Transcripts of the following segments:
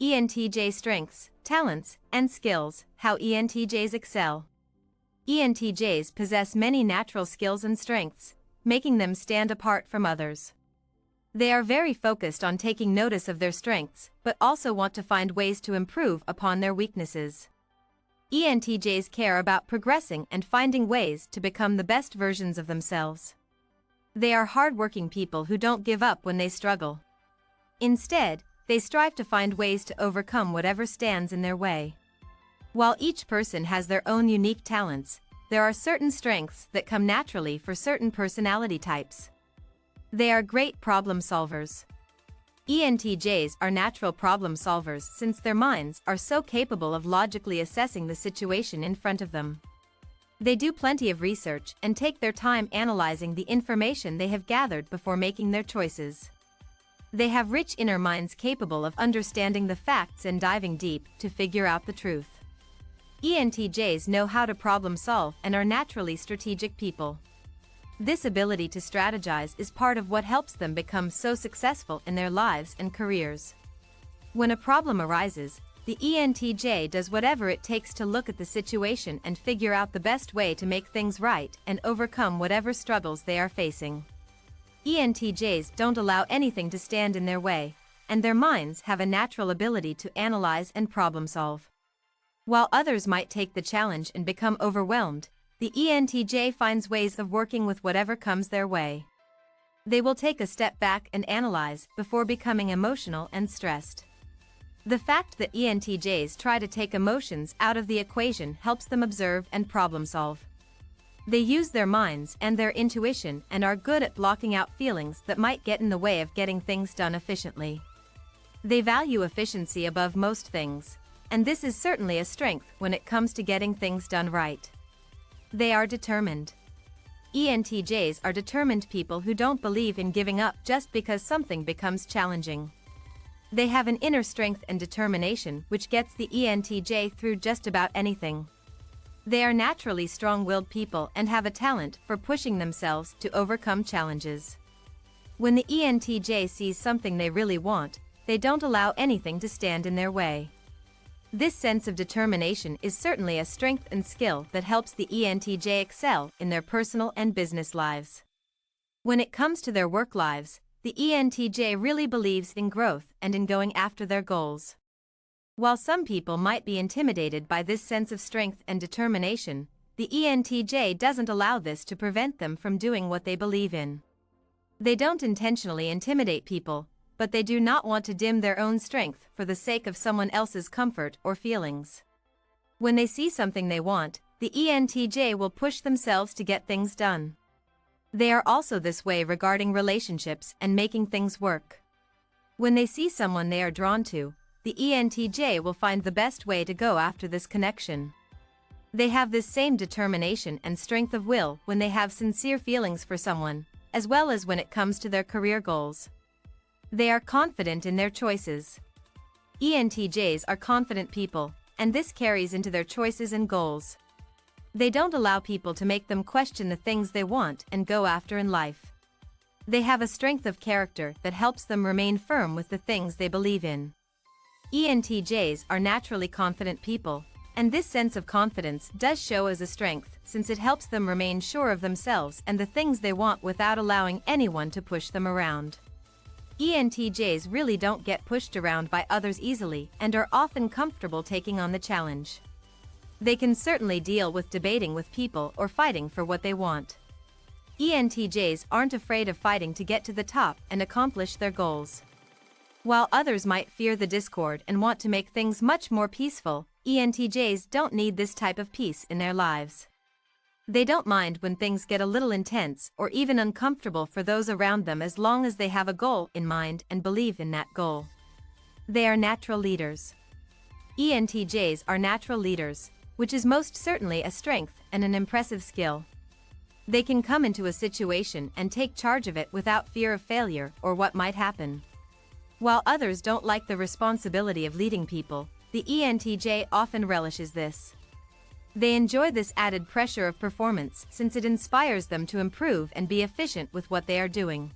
ENTJ strengths, talents, and skills, how ENTJs excel. ENTJs possess many natural skills and strengths, making them stand apart from others. They are very focused on taking notice of their strengths, but also want to find ways to improve upon their weaknesses. ENTJs care about progressing and finding ways to become the best versions of themselves. They are hardworking people who don't give up when they struggle. Instead, they strive to find ways to overcome whatever stands in their way. While each person has their own unique talents, there are certain strengths that come naturally for certain personality types. They are great problem solvers. ENTJs are natural problem solvers since their minds are so capable of logically assessing the situation in front of them. They do plenty of research and take their time analyzing the information they have gathered before making their choices. They have rich inner minds capable of understanding the facts and diving deep to figure out the truth. ENTJs know how to problem solve and are naturally strategic people. This ability to strategize is part of what helps them become so successful in their lives and careers. When a problem arises, the ENTJ does whatever it takes to look at the situation and figure out the best way to make things right and overcome whatever struggles they are facing. ENTJs don't allow anything to stand in their way, and their minds have a natural ability to analyze and problem solve. While others might take the challenge and become overwhelmed, the ENTJ finds ways of working with whatever comes their way. They will take a step back and analyze before becoming emotional and stressed. The fact that ENTJs try to take emotions out of the equation helps them observe and problem solve. They use their minds and their intuition and are good at blocking out feelings that might get in the way of getting things done efficiently. They value efficiency above most things, and this is certainly a strength when it comes to getting things done right. They are determined. ENTJs are determined people who don't believe in giving up just because something becomes challenging. They have an inner strength and determination which gets the ENTJ through just about anything. They are naturally strong-willed people and have a talent for pushing themselves to overcome challenges. When the ENTJ sees something they really want, they don't allow anything to stand in their way. This sense of determination is certainly a strength and skill that helps the ENTJ excel in their personal and business lives. When it comes to their work lives, the ENTJ really believes in growth and in going after their goals. While some people might be intimidated by this sense of strength and determination, the ENTJ doesn't allow this to prevent them from doing what they believe in. They don't intentionally intimidate people, but they do not want to dim their own strength for the sake of someone else's comfort or feelings. When they see something they want, the ENTJ will push themselves to get things done. They are also this way regarding relationships and making things work. When they see someone they are drawn to, the ENTJ will find the best way to go after this connection. They have this same determination and strength of will when they have sincere feelings for someone, as well as when it comes to their career goals. They are confident in their choices. ENTJs are confident people, and this carries into their choices and goals. They don't allow people to make them question the things they want and go after in life. They have a strength of character that helps them remain firm with the things they believe in. ENTJs are naturally confident people, and this sense of confidence does show as a strength since it helps them remain sure of themselves and the things they want without allowing anyone to push them around. ENTJs really don't get pushed around by others easily and are often comfortable taking on the challenge. They can certainly deal with debating with people or fighting for what they want. ENTJs aren't afraid of fighting to get to the top and accomplish their goals. While others might fear the discord and want to make things much more peaceful, ENTJs don't need this type of peace in their lives. They don't mind when things get a little intense or even uncomfortable for those around them as long as they have a goal in mind and believe in that goal. They are natural leaders. ENTJs are natural leaders, which is most certainly a strength and an impressive skill. They can come into a situation and take charge of it without fear of failure or what might happen. While others don't like the responsibility of leading people, the ENTJ often relishes this. They enjoy this added pressure of performance since it inspires them to improve and be efficient with what they are doing.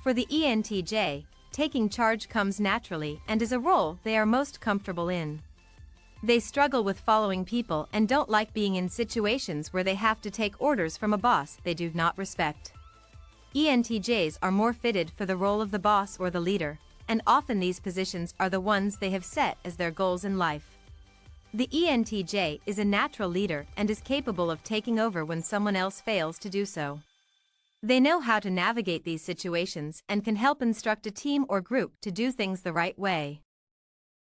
For the ENTJ, taking charge comes naturally and is a role they are most comfortable in. They struggle with following people and don't like being in situations where they have to take orders from a boss they do not respect. ENTJs are more fitted for the role of the boss or the leader, and often these positions are the ones they have set as their goals in life. The ENTJ is a natural leader and is capable of taking over when someone else fails to do so. They know how to navigate these situations and can help instruct a team or group to do things the right way.